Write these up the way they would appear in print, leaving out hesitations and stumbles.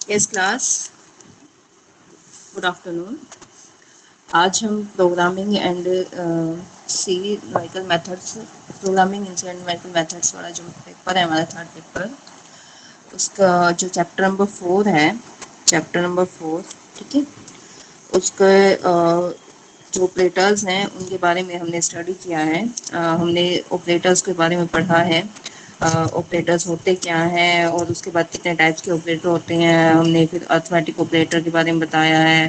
Yes class, good afternoon. आज हम programming and C numerical methods, programming in C and numerical methods वाला जो paper है हमारा थर्ड पेपर, उसका जो चैप्टर नंबर 4 है, चैप्टर नंबर 4, ठीक है, उसके जो ऑपरेटर्स हैं उनके बारे में हमने स्टडी किया है। हमने ऑपरेटर्स के बारे में पढ़ा है, ऑपरेटर्स होते क्या हैं और उसके बाद कितने टाइप्स के ऑपरेटर होते हैं। हमने फिर अर्थमेटिक ऑपरेटर के बारे में बताया है,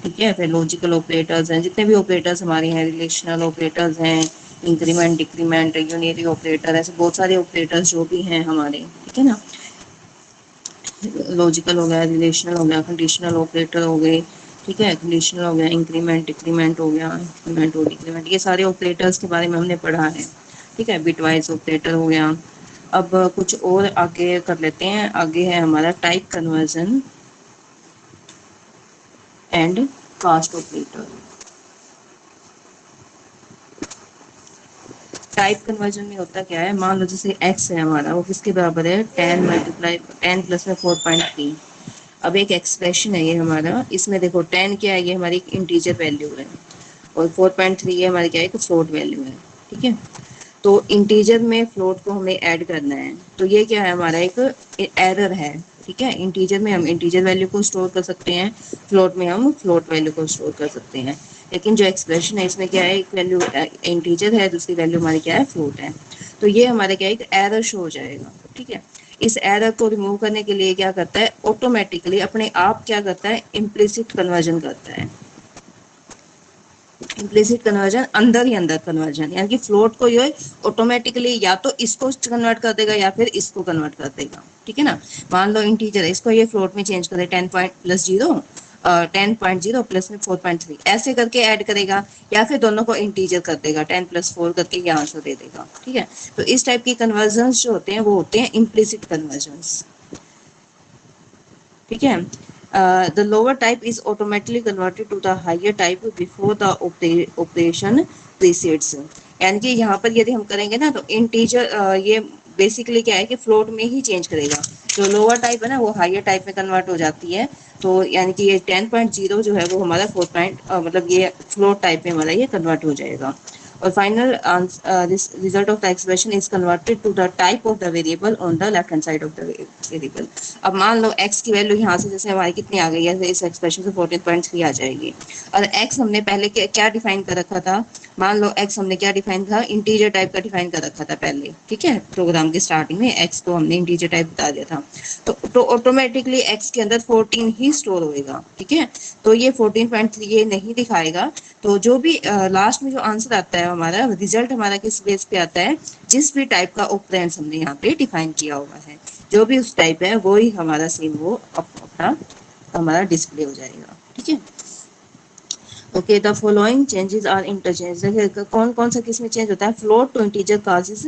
ठीक है। फिर लॉजिकल ऑपरेटर्स हैं, जितने भी ऑपरेटर्स हमारे हैं, रिलेशनल ऑपरेटर्स हैं, इंक्रीमेंट डिक्रीमेंट, यूनिटरी ऑपरेटर, ऐसे बहुत सारे ऑपरेटर्स जो भी हैं हमारे, ठीक है ना। लॉजिकल हो गया, रिलेशनल हो गया, कंडीशनल ऑपरेटर हो गए, ठीक है, कंडीशनल हो गया, इंक्रीमेंट डिक्रीमेंट हो गया, इंक्रीमेंट और डिक्रीमेंट, ये सारे ऑपरेटर्स के बारे में हमने पढ़ा है, ठीक है। बिटवाइज ऑपरेटर हो गया। अब कुछ और आगे कर लेते हैं। आगे है हमारा type conversion and cast operator. Type conversion में होता क्या है, मान लो जैसे x है हमारा, वो किसके बराबर है, 10 प्लस में 4.3। अब एक एक्सप्रेशन है ये हमारा, इसमें देखो 10 क्या है, ये हमारी एक इंटीजर वैल्यू है, और 4.3 ये हमारी क्या है, एक फ्लोट वैल्यू है, ठीक है। तो इंटीजर में फ्लोट को हमें ऐड करना है, तो ये क्या है, हमारा एक एरर है, ठीक है। इंटीजर में हम इंटीजर वैल्यू को स्टोर कर सकते हैं, फ्लोट में हम फ्लोट वैल्यू को स्टोर कर सकते हैं। लेकिन जो एक्सप्रेशन है इसमें क्या है, एक वैल्यू इंटीजर है, दूसरी वैल्यू हमारी क्या है, फ्लोट है। तो ये हमारा क्या है, एक एरर शो हो जाएगा, ठीक है। इस एरर को रिमूव करने के लिए क्या करता है, ऑटोमेटिकली अपने आप क्या करता है, इम्प्लिसिट कन्वर्जन करता है। इम्प्लिसिट कन्वर्जन, अंदर ही अंदर कन्वर्जन, यानी कि फ्लोट को ये ऑटोमेटिकली या तो इसको कन्वर्ट कर देगा या फिर इसको कन्वर्ट कर देगा, ठीक है ना। मान लो इंटीजर है, इसको ये फ्लोट में चेंज करे, 10 पॉइंट प्लस 0, 10.0 प्लस में 4.3 ऐसे करके ऐड करेगा, या फिर दोनों को इंटीजर कर देगा, 10 प्लस 4 करके ये आंसर दे देगा, ठीक है। तो इस टाइप की कन्वर्जन जो होते हैं वो होते हैं इम्प्लिसिट कन्वर्जन, ठीक है। The lower type is automatically converted to the higher type before the operation precedes। यानी कि यहाँ पर यदि हम करेंगे ना, तो इंटीजर ये बेसिकली क्या है कि फ्लोट में ही चेंज करेगा। जो लोअर टाइप है ना वो हायर टाइप में कन्वर्ट हो जाती है। तो यानी कि ये 10.0 जो है वो हमारा 4 पॉइंट मतलब ये फ्लोट टाइप में हमारा ये कन्वर्ट हो जाएगा। और final result of the expression is converted to the type of the variable on the left hand side of the variable. अब मान लो x की वैल्यू यहाँ से जैसे हमारी कितनी आ गई है, इस एक्सप्रेशन से 14.3 आ जाएगी। और x हमने पहले क्या डिफाइन कर रखा था, मान लो x हमने क्या डिफाइन था, इंटीजर टाइप का डिफाइन कर रखा था पहले, ठीक है। प्रोग्राम के स्टार्टिंग में x को हमने इंटीजर टाइप बता दिया था। तो ऑटोमेटिकली x के अंदर 14 ही स्टोर होएगा, ठीक है। तो ये 14.3 ये नहीं दिखाएगा। तो जो भी लास्ट में जो आंसर आता है हमारा, रिजल्ट हमारा किस बेस पे आता है, जिस भी टाइप का ऑपरेंड्स हमने यहाँ पे डिफाइन किया हुआ है, जो भी उस टाइप है वो ही हमारा सेम वो अपना हमारा डिस्प्ले हो जाएगा, ठीक है। Okay, the following changes are interchange. देखिए कौन कौन सा किस में चेंज होता है, फ्लोट टू इंटीजर काजेस।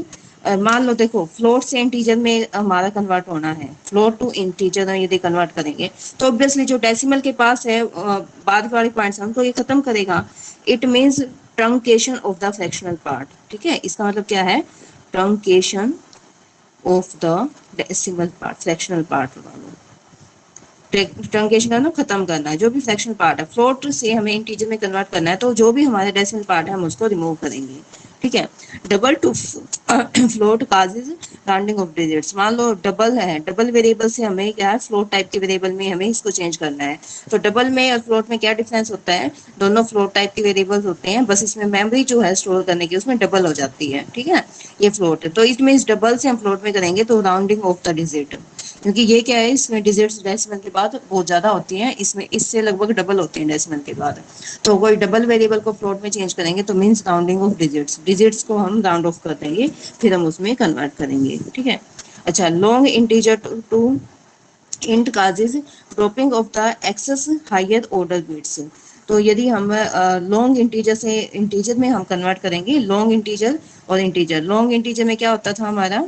मान लो देखो फ्लोट से इंटीजर में हमारा कन्वर्ट होना है, फ्लोट टू इंटीजर यदि कन्वर्ट करेंगे तो ऑब्वियसली जो डेसिमल के पास है बाद वाले पॉइंट्स हमको ये खत्म करेगा। It means truncation of the fractional part, ठीक है। इसका मतलब क्या है, truncation of the decimal part, fractional part वालों, ट्रंकेशन करना, खत्म करना है। जो भी फ्रैक्शनल पार्ट है फ्लोट से हमें इंटीजर में कन्वर्ट करना है, तो जो भी हमारे डेसिमल पार्ट है हम उसको रिमूव करेंगे, ठीक है। Double two float causes rounding off digits. मान लो डबल है, डबल वेरिएबल से हमें क्या है, फ्लोट टाइप के वेरिएबल में हमें इसको चेंज करना है। तो डबल में और फ्लोट में क्या डिफरेंस होता है, दोनों फ्लोट टाइप के वेरिएबल्स होते हैं, बस इसमें मेमोरी जो है स्टोर करने की उसमें डबल हो जाती है, ठीक है। ये फ्लोट है, तो इट मीन्स डबल से हम फ्लोट में करेंगे तो राउंडिंग ऑफ द डिजिट, क्योंकि ये क्या है, इसमें डिजिट्स डेसिमल के बाद बहुत ज्यादा होती हैं, इसमें इससे लगभग डबल होती हैं डेसिमल के बाद। तो कोई डबल वेरिएबल को फ्लोट में चेंज करेंगे तो means rounding off digits, digits को हम राउंड ऑफ कर देंगे, फिर हम उसमें कन्वर्ट करेंगे, ठीक है। अच्छा, long integer to int causes dropping of the excess higher order bits. तो यदि हम लॉन्ग इंटीजर से इंटीजर में हम कन्वर्ट करेंगे, लॉन्ग इंटीजर और इंटीजर, लॉन्ग इंटीजर में क्या होता था हमारा,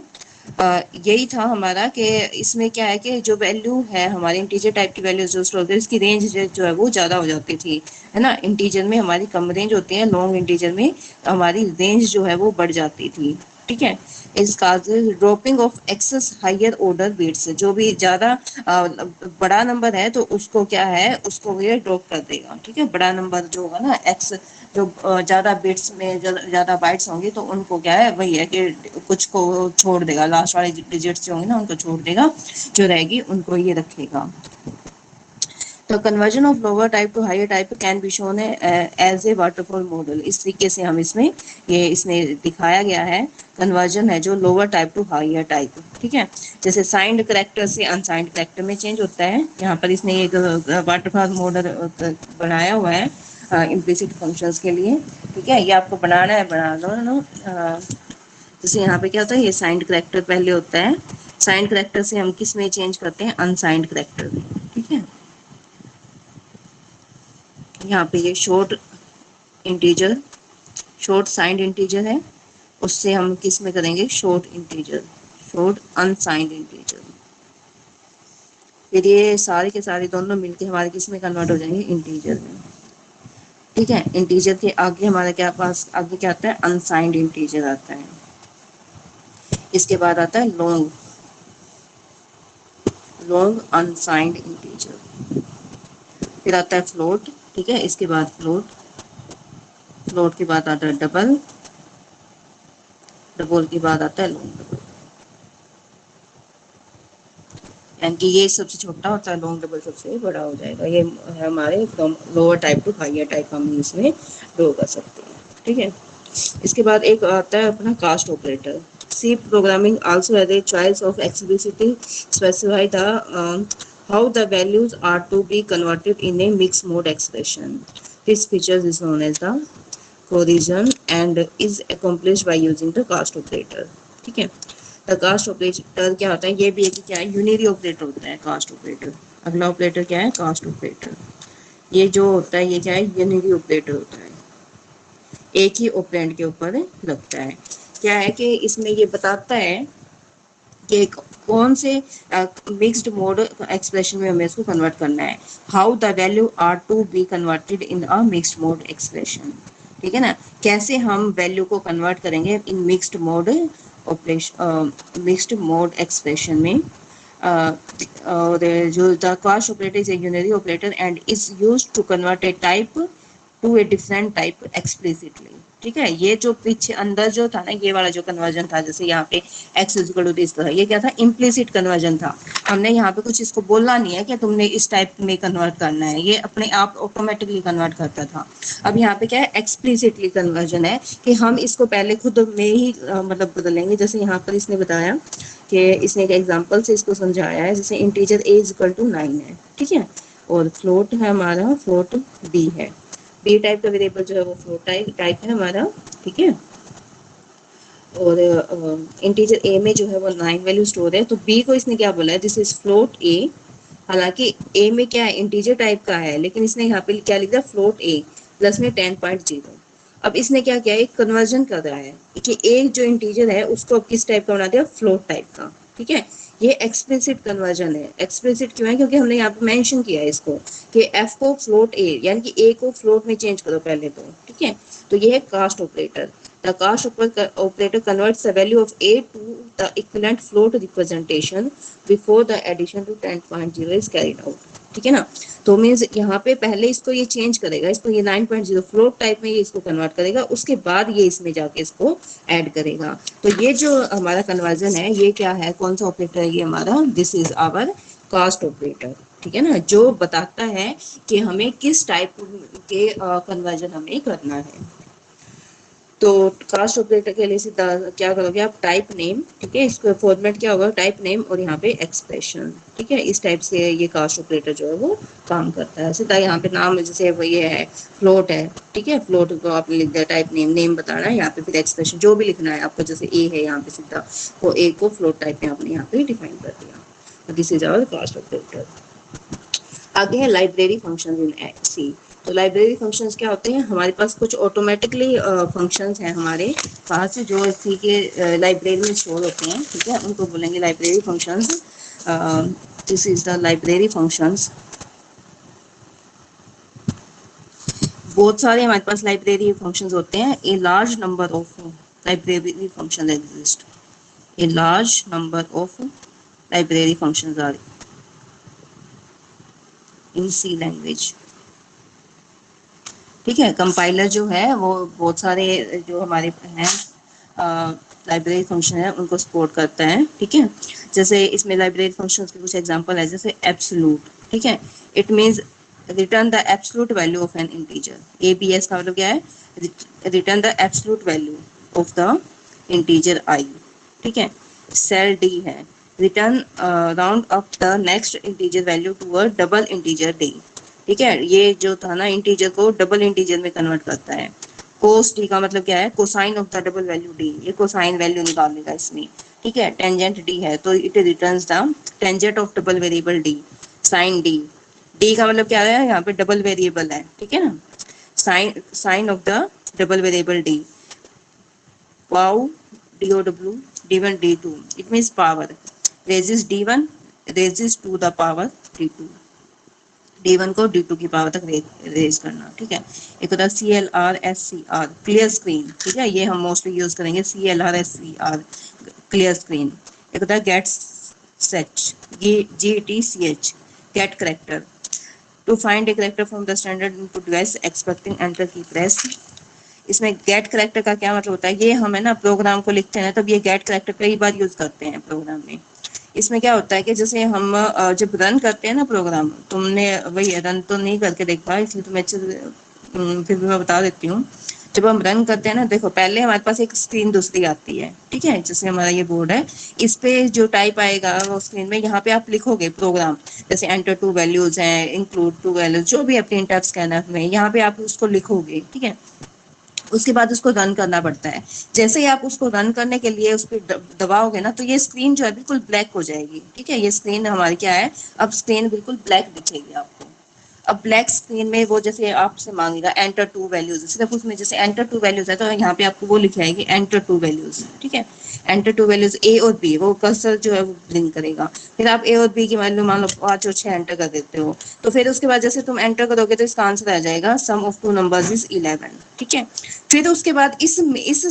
यही था हमारा कि इसमें क्या है कि जो वैल्यू है हमारे इंटीजर टाइप की वैल्यू जो स्टोर होती है इसकी रेंज जो है वो ज़्यादा हो जाती थी, है ना। इंटीजर में हमारी कम रेंज होती है, लॉन्ग इंटीजर में हमारी रेंज जो है वो बढ़ जाती थी, ठीक है। इस dropping of excess higher order bits, जो भी ज्यादा बड़ा नंबर है तो उसको क्या है, उसको ये ड्रॉप कर देगा। ठीक है, बड़ा नंबर जो होगा ना एक्स, जो ज्यादा बिट्स में ज्यादा बाइट्स होंगी तो उनको क्या है, वही है कि कुछ को छोड़ देगा, लास्ट वाले डिजिट्स जो होंगे ना उनको छोड़ देगा, जो रहेगी उनको ये रखेगा। तो conversion of lower type to higher type can be shown as a waterfall model. इस तरीके से हम इसमें ये इसमें दिखाया गया है, कन्वर्जन है जो lower type to higher type. ठीक है, जैसे साइंड करेक्टर से अनसाइंड करेक्टर में चेंज होता है। यहाँ पर इसने एक वाटरफॉल मॉडल बनाया हुआ है इम्प्लिसिट फंक्शंस के लिए। ठीक है, ये आपको बनाना है, बना लो ना। जैसे यहाँ पे क्या होता है, ये साइंड करेक्टर पहले होता है, साइंड करेक्टर से हम किस में चेंज करते हैं, अनसाइंड करेक्टर में। ठीक है, यहाँ पे ये short integer, short signed integer है, उससे हम किस में करेंगे, short integer, short unsigned integer. फिर ये सारे के सारे दोनों मिलके हमारे किस में कन्वर्ट हो जाएंगे, इंटीजर में। ठीक है, इंटीजर के आगे हमारे क्या पास आगे क्या आता है, अनसाइंड इंटीजर आता है। इसके बाद आता है लॉन्ग, लॉन्ग अनसाइंड इंटीजर। फिर आता है फ्लोट। ठीक है, इसके बाद फ्लोट, फ्लोट के बाद आता है डबल, डबल के बाद आता है लॉन्ग डबल। यानी कि ये सबसे छोटा होता है, लॉन्ग डबल सबसे बड़ा हो जाएगा। ये है हमारे lower type to higher type, हम इसमें ड्रॉ कर सकते हैं। ठीक है, इसके बाद एक आता है अपना cast operator. C programming also has a choice of explicitly specify the how the values are to be converted in a mixed mode expression. This feature is known as the cohesion and is accomplished by using the cast operator. ठीक है, the cast operator क्या होता है, ये भी एक क्या है, यूनिरी ऑपरेटर होता है कास्ट ऑपरेटर। अगला ऑपरेटर क्या है, कास्ट ऑपरेटर। ये जो होता है ये क्या है, यूनिरी ऑपरेटर होता है, एक ही ऑपरेंड के ऊपर लगता है। क्या है कि इसमें ये बताता है कि कौन से मिक्स्ड मोड एक्सप्रेशन में हमें इसको कन्वर्ट करना है। How the value are to be converted in a mixed mode expression. ठीक है ना, कैसे हम वैल्यू को कन्वर्ट करेंगे in mixed mode operation, mixed mode expression में। और जो the cast operator is a unary operator and is used to convert a type to a different type explicitly. ठीक है, ये जो पीछे अंदर जो था ना, ये वाला जो कन्वर्जन था, जैसे यहाँ पे एक्स इक्वल टू दिस था, ये क्या था, इम्प्लिसिट कन्वर्जन था। हमने यहाँ पे कुछ इसको बोलना नहीं है कि तुमने इस टाइप में कन्वर्ट करना है, ये अपने आप ऑटोमेटिकली कन्वर्ट करता था। अब यहाँ पे क्या है, एक्सप्लिसिटली कन्वर्जन है कि हम इसको पहले खुद में ही मतलब बदलेंगे। जैसे यहाँ पर इसने बताया कि इसने एक एग्जाम्पल से इसको समझाया है, जैसे integer a is equal to 9 है। ठीक है, और फ्लोट है हमारा, फ्लोट बी है, बी टाइप का वेरिएबल जो है वो फ्लोट टाइप है हमारा। ठीक है, और इंटीजर ए में जो है वो 9 वैल्यू स्टोर है, तो बी को इसने क्या बोला है, दिस इज फ्लोट ए। हालांकि ए में क्या है, इंटीजर टाइप का है, लेकिन इसने यहाँ पे क्या लिखा, फ्लोट ए प्लस में 10.0। अब इसने क्या किया, एक कन्वर्जन कर रहा है कि एक जो इंटीजर है उसको अब किस टाइप का बना दिया, फ्लोट टाइप का। ठीक है, ये एक्सप्लिसिट कन्वर्जन है। एक्सप्लिसिट क्यों है, क्योंकि हमने यहाँ पे मेंशन किया है इसको कि एफ को फ्लोट ए यानी कि ए को फ्लोट में चेंज करो पहले तो। ठीक है, तो ये है cast operator. The cast operator converts the value of a to the equivalent float representation before the addition to 10.0 is carried out. ठीक है ना, तो मीन्स यहाँ पे पहले इसको ये चेंज करेगा, इसको ये 9.0 फ्लोट टाइप में ये इसको कन्वर्ट करेगा, उसके बाद ये इसमें जाके इसको ऐड करेगा। तो ये जो हमारा कन्वर्जन है ये क्या है, कौन सा ऑपरेटर है ये हमारा, this is our cast operator. ठीक है ना, जो बताता है कि हमें किस टाइप के कन्वर्जन हमें करना है। तो कास्ट ऑपरेटर के लिए सीधा क्या करोगे आप, टाइप नेम। ठीक है, इसका फॉर्मेट क्या होगा, टाइप नेम और यहाँ पे एक्सप्रेशन। ठीक है, इस टाइप से ये कास्ट ऑपरेटर जो है वो काम करता है। सीधा यहाँ पे नाम जैसे वो ये है, फ्लोट है। ठीक है, फ्लोट को आपने लिख दिया, टाइप नेम, नेम बताना है, यहाँ पे फिर एक्सप्रेशन जो भी लिखना है आपको, जैसे ए है यहाँ पे सीधा वो ए को फ्लोट टाइप में आपने यहाँ पे डिफाइन कर दिया। This is our cast operator. आगे है लाइब्रेरी फंक्शन इन सी। तो लाइब्रेरी फंक्शंस क्या होते हैं, हमारे पास कुछ ऑटोमेटिकली फंक्शंस हैं हमारे पास जो सी के लाइब्रेरी में स्टोर होते हैं। ठीक है, उनको बोलेंगे library functions. This is the library functions. बहुत सारे हमारे पास लाइब्रेरी फंक्शंस होते हैं, a large number of library functions exist. A large number of library functions are in C language. ठीक है, कंपाइलर जो है वो बहुत सारे जो हमारे हैं लाइब्रेरी फंक्शन है उनको सपोर्ट करता है। ठीक है, जैसे इसमें लाइब्रेरी फंक्शन के कुछ एग्जांपल है, जैसे एब्सोल्यूट। ठीक है, it means return the absolute value of an integer. ABS का मतलब क्या है, return the absolute value of the integer I. ठीक है, सेल डी है, return round up the next integer value to a double integer D. ठीक है, ये जो था ना इंटीजर को डबल इंटीजर में कन्वर्ट करता है। कोस डी का मतलब क्या है, cosine of the double value d, ये कोसाइन वैल्यू निकालेगा इसमें। ठीक है, टेंजेंट डी है तो it returns the tangent of double variable d. Sine d, d का मतलब क्या है, यहाँ पे डबल वेरिएबल है। ठीक है ना, sine sine of the double variable d. Wow DOW D1 D2, it means power, raises D1 raises to the power D2, D1 को D2 की पावर तक रेज करना। ठीक है, एक होता है CLR SCR क्लियर स्क्रीन। ठीक है, ये हम मोस्टली यूज करेंगे CLR SCR क्लियर स्क्रीन। एक होता है get set GTCH get character, to find a character from the standard input device expecting enter key press. इसमें गेट करेक्टर का क्या मतलब होता है, ये हम है ना प्रोग्राम को लिखते हैं तब ये गेट करेक्टर कई बार यूज करते हैं प्रोग्राम में। इसमें क्या होता है कि जैसे हम जब रन करते हैं ना प्रोग्राम, तुमने वही रन तो नहीं करके देखा इसलिए तुम्हें अच्छे फिर भी मैं बता देती हूँ। जब हम रन करते हैं ना, देखो पहले हमारे पास एक स्क्रीन दूसरी आती है। ठीक है, जैसे हमारा ये बोर्ड है, इस पे जो टाइप आएगा वो स्क्रीन में, यहाँ पे आप लिखोगे प्रोग्राम, जैसे एंटर टू वैल्यूज है, इंक्लूड टू वैल्यूज, जो भी है प्रिंट एफ स्कैनर में, यहाँ पे आप उसको लिखोगे। ठीक है, उसके बाद उसको रन करना पड़ता है। जैसे ही आप उसको रन करने के लिए उस पर दबाओगे ना, तो ये स्क्रीन जो है बिल्कुल ब्लैक हो जाएगी। ठीक है, ये स्क्रीन हमारी क्या है, अब स्क्रीन बिल्कुल ब्लैक दिखेगी आपको। अब ब्लैक स्क्रीन में वो जैसे आपसे मांगेगा एंटर टू वैल्यूज, सिर्फ उसमें जैसे एंटर टू वैल्यूज है तो यहाँ पे आपको वो लिखी आएगी एंटर टू वैल्यूज। ठीक है, एंटर टू वैल्यूज ए और बी, वो कर्सर जो है वो ब्लिंक करेगा। फिर आप ए और बी की वैल्यू मान लो 5 और 6 एंटर कर देते हो, तो फिर उसके बाद जैसे तुम एंटर करोगे तो इसका आंसर आ जाएगा सम ऑफ टू नंबर्स इज 11। ठीक है, फिर उसके बाद इस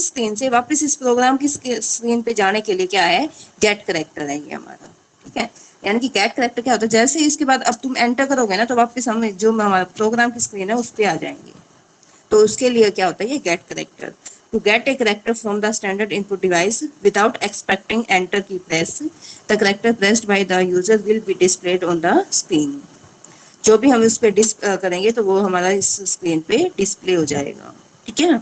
स्क्रीन से वापस इस प्रोग्राम की स्क्रीन पे जाने के लिए क्या है, गेट करेक्टर है ये हमारा। ठीक है, यानी कि गेट करेक्टर क्या होता है, जैसे इसके बाद अब तुम एंटर करोगे ना तो वापस हम जो हमारा प्रोग्राम की स्क्रीन है उस पे आ जाएंगे। तो उसके लिए क्या होता है ये get character, to get a character from the standard input device without expecting enter key press, the character pressed by the user will be displayed on the screen. जो भी हम इस पे करेंगे तो वो हमारा इस स्क्रीन पे डिस्प्ले हो जाएगा। ठीक है ना,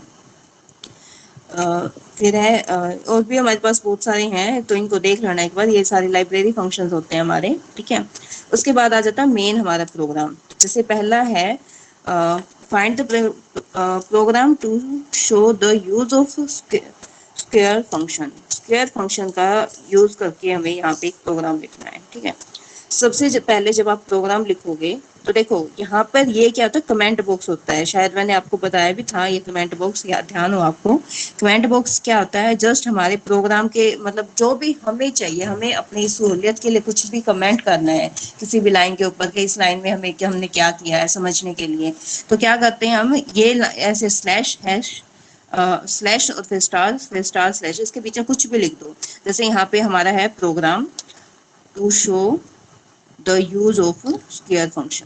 फिर है और भी हमारे पास बहुत सारे हैं तो इनको देख लेना एक बार, ये सारे लाइब्रेरी फंक्शंस होते हैं हमारे। ठीक है, उसके बाद आ जाता है मेन हमारा प्रोग्राम। जैसे पहला है find the program to show the use of square function. Square function का यूज करके हमें यहाँ पे एक प्रोग्राम लिखना है। ठीक है, सबसे पहले जब आप प्रोग्राम लिखोगे तो देखो यहाँ पर ये क्या होता है, कमेंट बॉक्स होता है, शायद मैंने आपको बताया भी था ये कमेंट बॉक्स, या ध्यान हो आपको। कमेंट बॉक्स क्या होता है, जस्ट हमारे प्रोग्राम के मतलब जो भी हमें चाहिए, हमें अपनी सहूलियत के लिए कुछ भी कमेंट करना है किसी भी लाइन के ऊपर कि इस लाइन में हमें हमने क्या किया है समझने के लिए, तो क्या करते हैं हम ये ऐसे स्लैश हैश स्लैश और फिर स्टार स्लैश, इसके पीछे कुछ भी लिख दो। जैसे यहाँ पे हमारा है program to show the use of square function.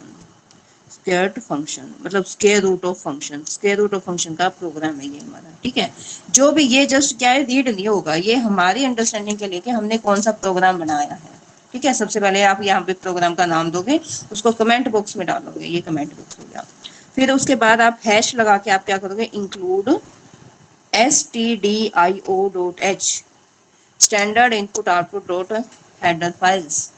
Squared function मतलब square root of function, square root of function का प्रोग्राम है ये हमारा। ठीक है, जो भी ये जस्ट क्या है रीड नहीं होगा, ये हमारी अंडरस्टैंडिंग के लिए कि हमने कौन सा प्रोग्राम बनाया है। ठीक है, सबसे पहले आप यहाँ पे प्रोग्राम का नाम दोगे, उसको कमेंट बॉक्स में डालोगे, ये कमेंट बॉक्स हो गया। फिर उसके बाद आप हैश लगा के आप क्या करोगे, include stdio.h standard input output dot header files.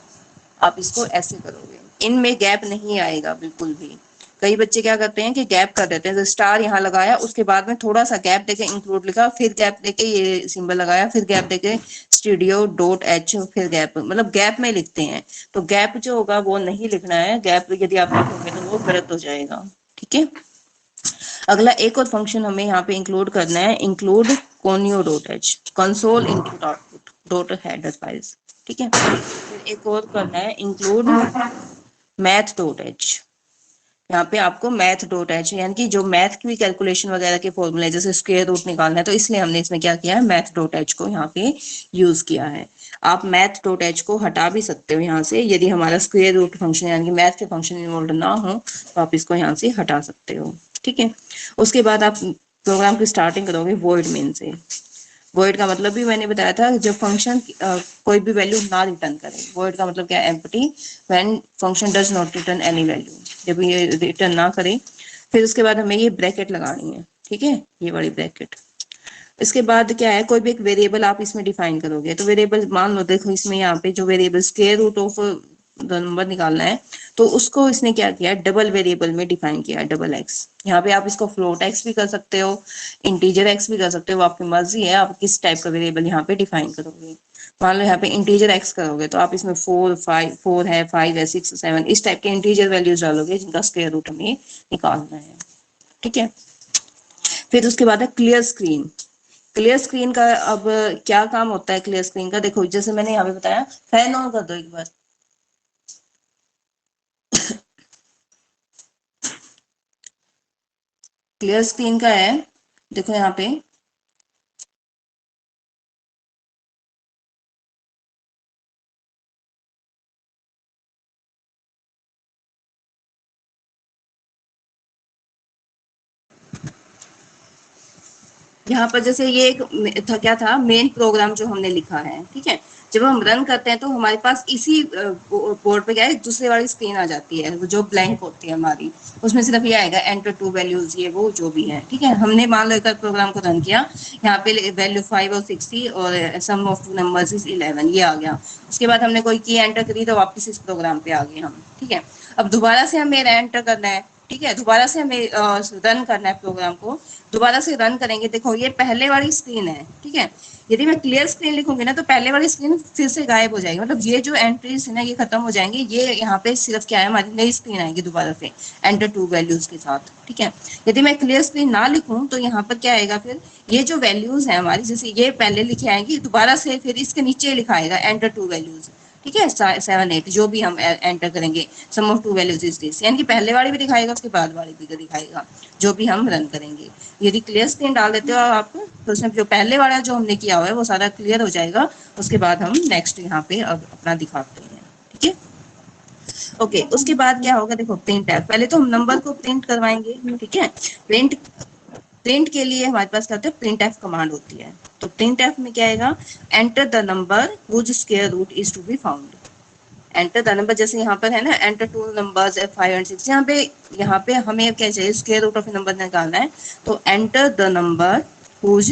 आप इसको ऐसे करोगे, इनमें गैप नहीं आएगा बिल्कुल भी। कई बच्चे क्या करते हैं कि गैप कर देते हैं, तो स्टार यहाँ लगाया उसके बाद में थोड़ा सा गैप देके इंक्लूड लिखा, फिर गैप देके ये सिंबल लगाया, फिर गैप देके studio.h, फिर गैप, मतलब गैप में लिखते हैं। तो गैप जो होगा वो नहीं लिखना है, गैप यदि आप लिखोगे तो वो गलत हो जाएगा। ठीक है, अगला एक और फंक्शन हमें यहाँ पे इंक्लूड करना है, include conio.h console input output dot header files. ठीक है, फिर एक और करना है इंक्लूड math.h यहाँ पे आपको मैथ डॉट एच, यानी कि जो मैथ की कैलकुलेशन वगैरह के फॉर्मूले जैसे स्क्वायर रूट निकालना है, तो इसलिए हमने इसमें क्या किया है, मैथ डॉट एच को यहाँ पे यूज किया है। आप मैथ डॉट एच को हटा भी सकते हो यहाँ से, यदि हमारा स्क्वायर रूट फंक्शन यानी कि मैथ के फंक्शन इन्वॉल्व ना हो तो आप इसको यहाँ से हटा सकते हो। ठीक है, उसके बाद आप प्रोग्राम की स्टार्टिंग करोगे वॉइड मेन से। वॉइड का मतलब भी मैंने बताया था, जब फंक्शन कोई भी वैल्यू ना रिटर्न करे। वॉइड का मतलब क्या है, empty, when function does not return any value, जब ये रिटर्न ना करे। फिर उसके बाद हमें ये ब्रैकेट लगानी है, ठीक है, ये वाली ब्रैकेट। इसके बाद क्या है, कोई भी एक वेरिएबल आप इसमें डिफाइन करोगे, तो वेरिएबल मान लो, देखो इसमें यहाँ पे जो variable square root of number निकालना है, तो उसको इसने क्या किया, डबल वेरिएबल में डिफाइन किया है, डबल एक्स। यहाँ पे आप इसको फ्लोट एक्स भी कर सकते हो, इंटीजर एक्स भी कर सकते हो, आपकी मर्जी है आप किस टाइप का वेरिएबल यहाँ पे डिफाइन करोगे। मान लो यहाँ पे इंटीजर एक्स करोगे, तो आप इसमें 4 है, 5 है, 6 7 इस टाइप के इंटीजर वैल्यूज डालोगे जिनका स्क्वायर रूट हमें निकालना है। ठीक है, फिर उसके बाद है क्लियर स्क्रीन। क्लियर स्क्रीन का अब क्या काम होता है क्लियर स्क्रीन का, देखो जैसे मैंने यहाँ पे बताया, फैन ऑन कर दो एक बार। क्लियर स्क्रीन का है, देखो यहाँ पे यहाँ पर जैसे ये एक था, क्या था, मेन प्रोग्राम जो हमने लिखा है। ठीक है, जब हम रन करते हैं तो हमारे पास इसी बोर्ड पे क्या है, दूसरे वाली स्क्रीन आ जाती है जो ब्लैंक होती है हमारी, उसमें सिर्फ ये आएगा एंटर टू वैल्यूज, ये वो जो भी है। ठीक है, हमने मान लो एक प्रोग्राम को रन किया, यहाँ पे वैल्यू 5 और 6 थी और सम ऑफ टू नंबर्स इज 11, ये आ गया। उसके बाद हमने कोई की एंटर करी तो वापस इस प्रोग्राम पे आ गए हम। ठीक है, अब दोबारा से हमें एंटर करना है। ठीक है, दोबारा से हमें रन करना है प्रोग्राम को, दोबारा से रन करेंगे। देखो ये पहले वाली स्क्रीन है। ठीक है, यदि मैं क्लियर स्क्रीन लिखूंगी ना तो पहले वाली स्क्रीन फिर से गायब हो जाएगी, मतलब ये जो एंट्रीज है ना ये खत्म हो जाएंगे। ये यहाँ पे सिर्फ क्या है, हमारी नई स्क्रीन आएगी दोबारा से एंटर टू वैल्यूज के साथ। ठीक है, यदि मैं क्लियर स्क्रीन ना लिखूं तो यहाँ पर क्या आएगा, फिर ये जो वैल्यूज है हमारी, जैसे ये पहले लिखे आएंगी, दोबारा से फिर इसके नीचे लिखा आएगा एंटर टू वैल्यूज। ठीक है, 7 8 जो भी हम एंटर करेंगे, sum of two values is this, यानी कि पहले वाली भी दिखाएगा उसके बाद वाली भी दिखाएगा जो भी हम रन करेंगे। यदि क्लियर स्क्रीन डाल देते हो आप तो उसमें जो पहले वाला जो हमने किया हुआ है वो सारा क्लियर हो जाएगा। उसके बाद हम नेक्स्ट यहाँ पे अब अपना दिखाते हैं। ठीक है, ओके, उसके बाद क्या होगा, देखो प्रिंट है, पहले तो हम नंबर को प्रिंट करवाएंगे। ठीक है, प्रिंट प्रिंट के लिए हमारे पास क्या होता है, प्रिंट एफ कमांड होती है। तो प्रिंट एफ में क्या आएगा, enter the number whose square root is to be found. Enter the number, जैसे यहाँ पर है ना, एंटर टू नंबर्स 5 एंड 6, यहाँ पे हमें क्या चाहिए, स्क्वायर रूट ऑफ नंबर निकालना है। तो enter the number whose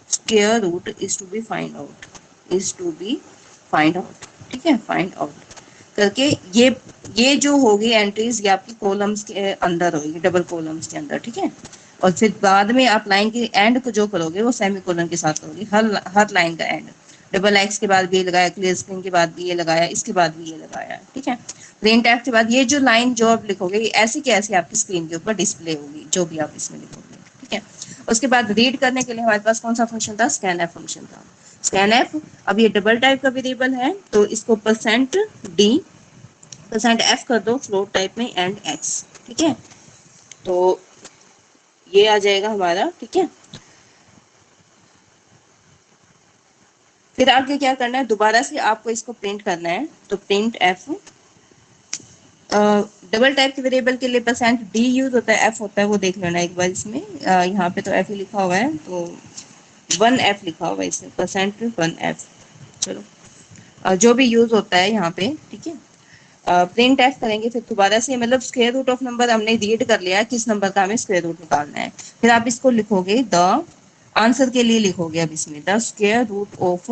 square root is to be find out, is to be find out. ठीक है, फाइंड आउट करके ये जो होगी एंट्रीज, ये आपकी कॉलम्स के अंदर होगी, डबल कॉलम्स के अंदर। ठीक है, और फिर बाद में आप लाइन के एंड को जो करोगे वो सेमी कोलन के साथ करोगे, हर लाइन का एंड। डबल एक्स के बाद भी ये लगाया, क्लियर स्क्रीन के बाद भी ये लगाया, इसके बाद भी ये लगाया। ठीक है, प्रिंट एफ के बाद ये जो लाइन जो आप लिखोगे ये ऐसी की ऐसी आपकी स्क्रीन के ऊपर डिस्प्ले होगी, जो भी आप इसमें लिखोगे। ठीक है, उसके बाद रीड करने के लिए हमारे पास कौन सा फंक्शन था, स्कैन एफ फंक्शन था। स्कैन एफ, अब ये डबल टाइप का वेरिएबल है तो इसको %d %f कर दो फ्लोट टाइप में एंड x। ठीक है, तो ये आ जाएगा हमारा। ठीक है, फिर आगे क्या करना है, दोबारा से आपको इसको प्रिंट करना है। तो प्रिंट एफ, डबल टाइप के वेरिएबल के लिए %d यूज होता है, f होता है, वो देख लेना एक बार इसमें। यहाँ पे तो f ही लिखा हुआ है, तो 1f लिखा हुआ है इसमें, %1f। चलो, जो भी यूज होता है यहाँ पे। ठीक है, प्रिंट एफ करेंगे, फिर दोबारा से मतलब स्क्वायर रूट ऑफ नंबर हमने रीड कर लिया किस नंबर का हमें स्क्वायर रूट निकालना है। फिर आप इसको लिखोगे, द आंसर के लिए लिखोगे अब इसमें the square root of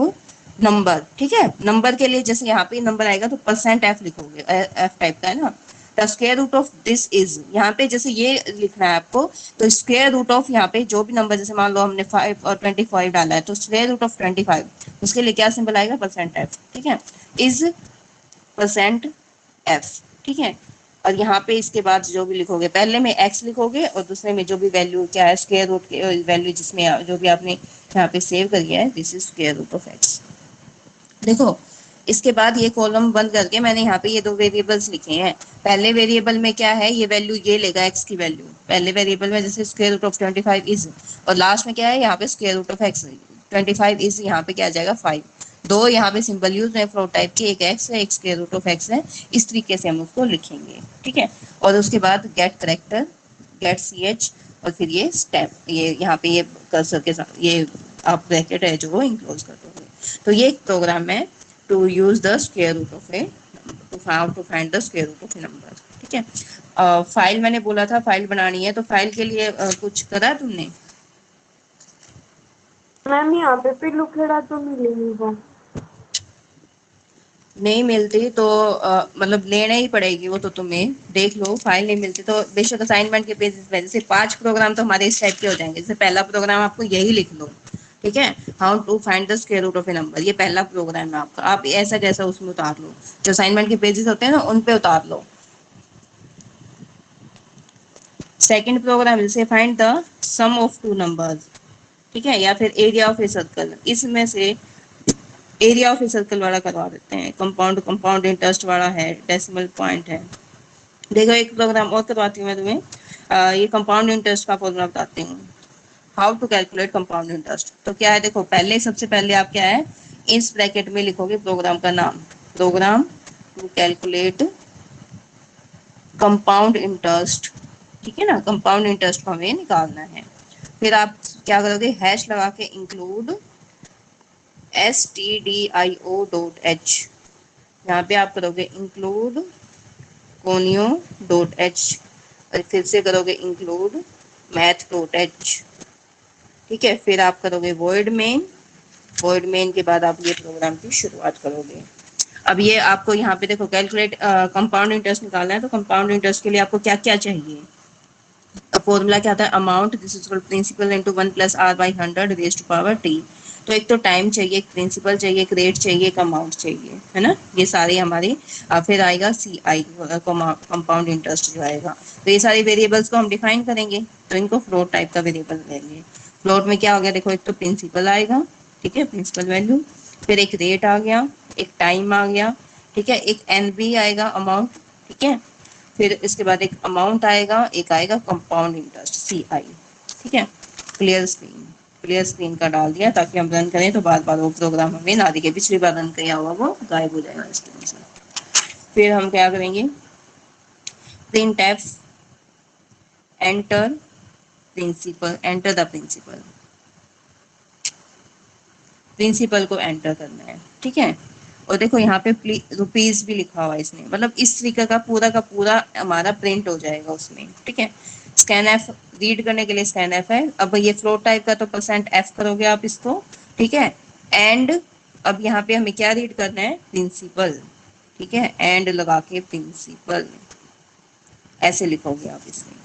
number. ठीक है, नंबर के लिए जैसे यहाँ पे नंबर आएगा तो %f लिखोगे, एफ टाइप का है ना। The square root of this is, यहाँ पे जैसे ये लिखना है आपको, तो स्क्वायर रूट ऑफ यहाँ पे जो भी नंबर, जैसे मान लो हमने 5 और 25 डाला है, तो स्क्वायर रूट ऑफ 25, उसके लिए क्या सिंबल आएगा, %f। ठीक है, इज %f। ठीक है, और यहाँ पे इसके बाद जो भी लिखोगे, पहले में x लिखोगे और दूसरे में जो भी वैल्यू क्या है, स्क्वायर रूट की वैल्यू जिसमें जो भी आपने यहाँ पे सेव करी है, this is square root of x। देखो, इसके बाद ये कॉलम बंद करके मैंने यहाँ पे ये दो वेरिएबल्स लिखे हैं, पहले वेरिएबल में क्या है, ये वैल्यू ये लेगा एक्स की वैल्यू पहले वेरिएबल में, जैसे स्क्वायर रूट ऑफ 25 इज, और लास्ट में क्या है यहाँ पे square root of x 25 is, यहाँ पे क्या आ जाएगा 5। दो यहाँ पे सिंबल यूज है फ्लोट टाइप के, एक एक्स है एक स्क्वायर रूट ऑफ एक्स है, इस तरीके से हम उसको लिखेंगे, ठीक है। और उसके बाद get character, get C H, और फिर ये स्टेप, ये यहाँ पे ये कर्सर के साथ ये आप ब्रैकेट है जो वो इनक्लोज कर दोगे। तो ये एक प्रोग्राम है to use the square root of a, to find the square root of a number, ठीक है। फाइल मैंने बोला था फाइल बनानी है, तो फाइल के लिए कुछ करा तुमने? मैम यहाँ पे पिल्लू खेड़ा तो मिलेगी वो। नहीं मिलती तो मतलब लेना ही पड़ेगी वो, तो तुम्हें देख लो फाइल नहीं मिलती तो बेशक असाइनमेंट के पेजेस में, जैसे 5 प्रोग्राम तो हमारे इस टाइप के हो जाएंगे। जैसे पहला प्रोग्राम आपको यही लिख लो, ठीक है, how to find the square root of a number, ये पहला प्रोग्राम है आपका, आप ऐसा जैसा उसमें उतार लो, जो असाइनमेंट के पेजेस होते हैं ना उन पे उतार लो। सेकंड प्रोग्राम जैसे find the sum of two numbers, ठीक है, या फिर एरिया ऑफ ए सर्कल, इसमें से एरिया ऑफ ए सर्कल वाला करवा देते हैं, कंपाउंड कंपाउंड इंटरेस्ट वाला है, डेसिमल पॉइंट है। देखो एक प्रोग्राम और करवाती हूँ मैं तुम्हें, ये कंपाउंड इंटरेस्ट का फॉर्मूला बताती हूँ, how to calculate compound interest. तो क्या है, देखो पहले सबसे पहले आप क्या है, इस ब्रैकेट में लिखोगे प्रोग्राम का नाम, program to calculate compound interest, ठीक है ना, कंपाउंड इंटरेस्ट को हमें निकालना है। फिर आप क्या करोगे, हैश लगा के इंक्लूड stdio.h, यहाँ पे आप करोगे इंक्लूड conio डॉट एच, और फिर से करोगे इंक्लूड मैथ डॉट एच, ठीक है। फिर आप करोगे void main, void main के बाद आप ये प्रोग्राम की शुरुआत करोगे। अब ये आपको यहाँ पे देखो कैलकुलेट कंपाउंड इंटरेस्ट निकालना है, तो कंपाउंड इंटरेस्ट के लिए आपको क्या क्या चाहिए, फॉर्मूला क्या था, amount this is principal into 1 plus r by 100 raise to power t. तो एक तो टाइम चाहिए, एक प्रिंसिपल चाहिए, एक रेट चाहिए, एक अमाउंट चाहिए, है ना, ये सारे हमारे। फिर आएगा सी आई कंपाउंड इंटरेस्ट जो आएगा। तो ये सारे वेरिएबल्स को हम डिफाइन करेंगे, तो इनको फ्लोट टाइप का वेरिएबल लेंगे। फ्लोट में क्या हो गया, देखो एक तो प्रिंसिपल आएगा, ठीक है, प्रिंसिपल वैल्यू, फिर एक रेट आ गया, एक टाइम आ गया, ठीक है, एक एन बी आएगा अमाउंट, ठीक है, फिर इसके बाद एक अमाउंट आएगा, एक आएगा कंपाउंड इंटरेस्ट सी आई, ठीक है। क्लियर स्क्रीन, क्लियर स्क्रीन का डाल दिया ताकि हम रन करें तो बार बार वो प्रोग्राम हमें ना दिखे, पिछली बार रन किया हुआ वो गायब हो जाएगा स्क्रीन से। फिर हम क्या करेंगे, print f enter principal, enter the principal, principal को एंटर करना है, ठीक है। और देखो यहाँ पे रुपीज भी लिखा हुआ है इसने, मतलब इस तरीके का पूरा हमारा प्रिंट हो जाएगा उसमें, ठीक है। स्कैन एफ रीड करने के लिए स्कैन एफ है। अब ये फ्लोट टाइप का तो परसेंट एफ करोगे आप इसको, ठीक है। एंड अब यहाँ पे हमें क्या रीड करना है, प्रिंसिपल, ठीक है, एंड लगा के प्रिंसिपल ऐसे लिखोगे आप इसमें।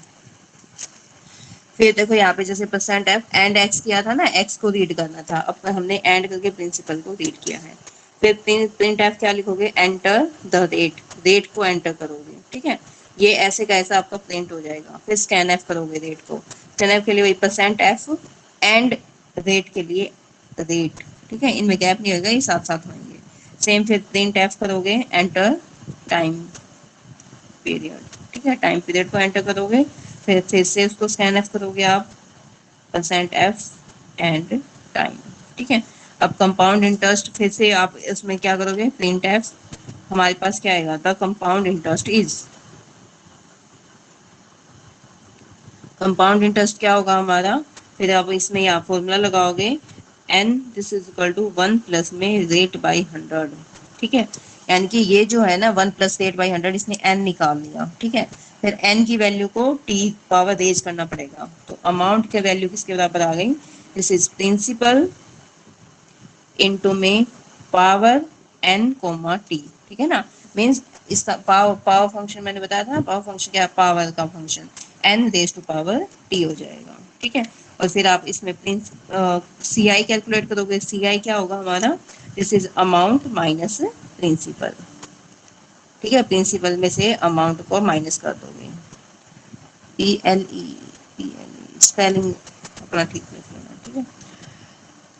फिर देखो यहाँ पे जैसे परसेंट एफ एंड एक्स किया था ना, एक्स को रीड करना था, अब हमने एंड करके प्रिंसिपल को रीड किया है। फिर प्रिंट एफ क्या लिखोगे, एंटर द रेट, रेट को एंटर करोगे, ठीक है। ये ऐसे का ऐसा आपका प्रिंट हो जाएगा। फिर स्कैन एफ करोगे रेट को, स्कैन एफ के लिए वही परसेंट एफ एंड रेट के लिए रेट, ठीक है, इनमें गैप नहीं होगा, ये साथ साथ होंगे। सेम फिर प्रिंट एफ करोगे, एंटर टाइम पीरियड, ठीक है, टाइम पीरियड को एंटर करोगे। फिर से उसको स्कैन एफ करोगे आप, परसेंट एफ एंड टाइम, ठीक है। अब कंपाउंड इंटरेस्ट फिर से आप इसमें क्या करोगे, प्रिंट एफ, हमारे पास क्या आएगा, the compound interest is, compound interest क्या होगा हमारा, फिर आप इसमें यहाँ फॉर्मूला लगाओगे, n this is equal to 1 plus में रेट बाई 100, ठीक है। यानी कि ये जो है ना 1 प्लस रेट बाई 100, इसने एन निकाल लिया, ठीक है। फिर एन की वैल्यू को टी पावर रेज करना पड़ेगा, तो अमाउंट की वैल्यू किसके बराबर आ गई, दिस इज प्रिंसिपल इनटू में पावर एन कोमा टी, ठीक है ना। मींस इसका पावर फंक्शन मैंने बताया था, पावर फंक्शन क्या है, पावर का function, n raise to power t हो जाएगा, ठीक है। और फिर आप इसमें प्रिंस सी आई कैलकुलेट करोगे, सी आई क्या होगा हमारा, this is amount minus principal, ठीक है, प्रिंसिपल में से अमाउंट को माइनस कर दोगे, P L E, P L E spelling अपना ठीक लिख लेना, ठीक है।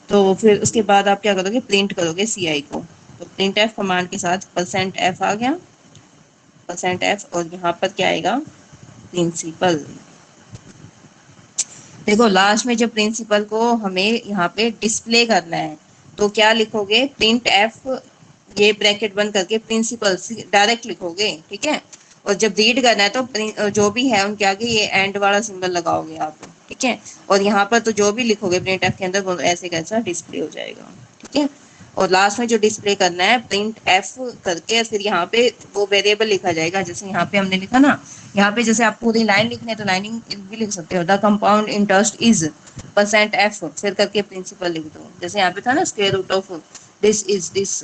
तो फिर उसके बाद आप क्या करोगे, प्रिंट करोगे सी आई को, तो प्रिंट एफ कमांड के साथ परसेंट एफ आ गया, परसेंट एफ, और यहाँ पर क्या आएगा, प्रिंसिपल। देखो लास्ट में जब प्रिंसिपल को हमें यहाँ पे डिस्प्ले करना है तो क्या लिखोगे, प्रिंट एफ, ये ब्रैकेट बंद करके प्रिंसिपल डायरेक्ट लिखोगे, ठीक है। और जब रीड करना है तो जो भी है उनके आगे ये एंड वाला सिंबल लगाओगे आप, ठीक है। और यहाँ पर तो जो भी लिखोगे प्रिंट एफ के अंदर वो ऐसे कैसा डिस्प्ले हो जाएगा, ठीक है। और लास्ट में जो डिस्प्ले करना है प्रिंट एफ करके, फिर यहाँ पे वो वेरिएबल लिखा जाएगा, जैसे यहाँ पे हमने लिखा ना, यहाँ पे जैसे आप पूरी लाइन लिखनी है तो लाइनिंग भी लिख सकते हो, the compound interest is percent F, फिर करके प्रिंसिपल लिख दो, जैसे यहाँ पे था ना square root of this is this,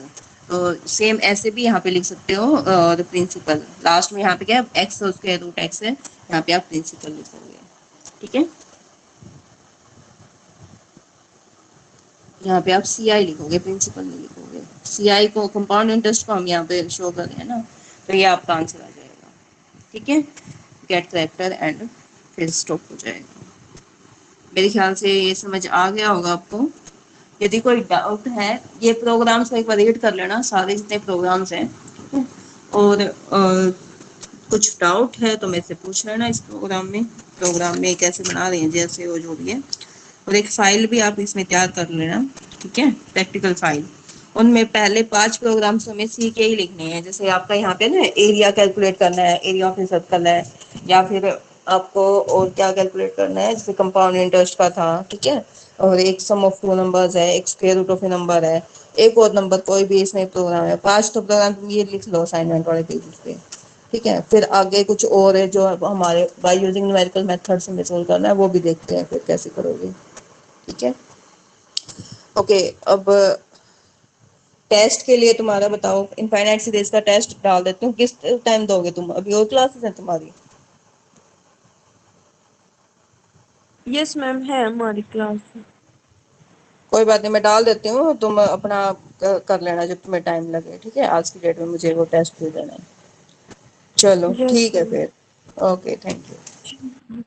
तो सेम ऐसे भी यहाँ पे लिख सकते हो। और प्रिंसिपल लास्ट में यहाँ पे क्या है, एक्स स्क्वायर रूट एक्स है, यहाँ पे आप प्रिंसिपल लिखोगे, ठीक है। यहाँ पे आप सी आई लिखोगे, प्रिंसिपल नहीं लिखोगे। सी आई को, कंपाउंड इंटरेस्ट को हम यहाँ पे शो कर रहे हैं ना, तो ये आपका आंसर आ जाएगा, ठीक है। गेट करेक्टर एंड फिर स्टॉप हो जाएगा। मेरे ख्याल से ये समझ आ गया होगा आपको। यदि कोई डाउट है, ये प्रोग्राम्स को एक बार रीड कर लेना, सारे जितने प्रोग्राम्स हैं, ठीक है। और कुछ डाउट है तो मेरे से पूछ लेना इस प्रोग्राम में कैसे बना रहे हैं, जैसे वो जो भी है। और एक फाइल भी आप इसमें तैयार कर लेना, ठीक है, प्रैक्टिकल फाइल। उनमें पहले 5 प्रोग्राम्स हमें सी के ही लिखने हैं, जैसे आपका यहाँ पे ना एरिया कैलकुलेट करना है, एरिया ऑफ ए सर्कल है, या फिर आपको और क्या कैलकुलेट करना है, जैसे कंपाउंड इंटरेस्ट का था, ठीक है। और एक सम ऑफ टू नंबर्स है, एक square root of a number है, एक और नंबर कोई भी इसमें प्रोग्राम है। 5 तो प्रोग्राम तुम ये लिख लो असाइनमेंट वाले पेज पे, ठीक है। फिर आगे कुछ और है जो हमारे बाय यूजिंग न्यूमेरिकल मेथड से हमें सोल्व करना है, वो भी देखते हैं फिर कैसे करोगे, ठीक है। ओके, अब टेस्ट के लिए तुम्हारा बताओ, इनफाइनाइट सीरीज का टेस्ट डाल देती हूँ, किस टाइम दोगे तुम, अभी और क्लासेस हैं तुम्हारी? यस मैम, है हमारी क्लास। कोई बात नहीं, मैं डाल देती हूँ, तुम अपना कर लेना जब तुम्हें टाइम लगे, ठीक है। आज की डेट में मुझे वो टेस्ट दे देना है। चलो यस ठीक है मैम। फिर, ओके, थैंक यू।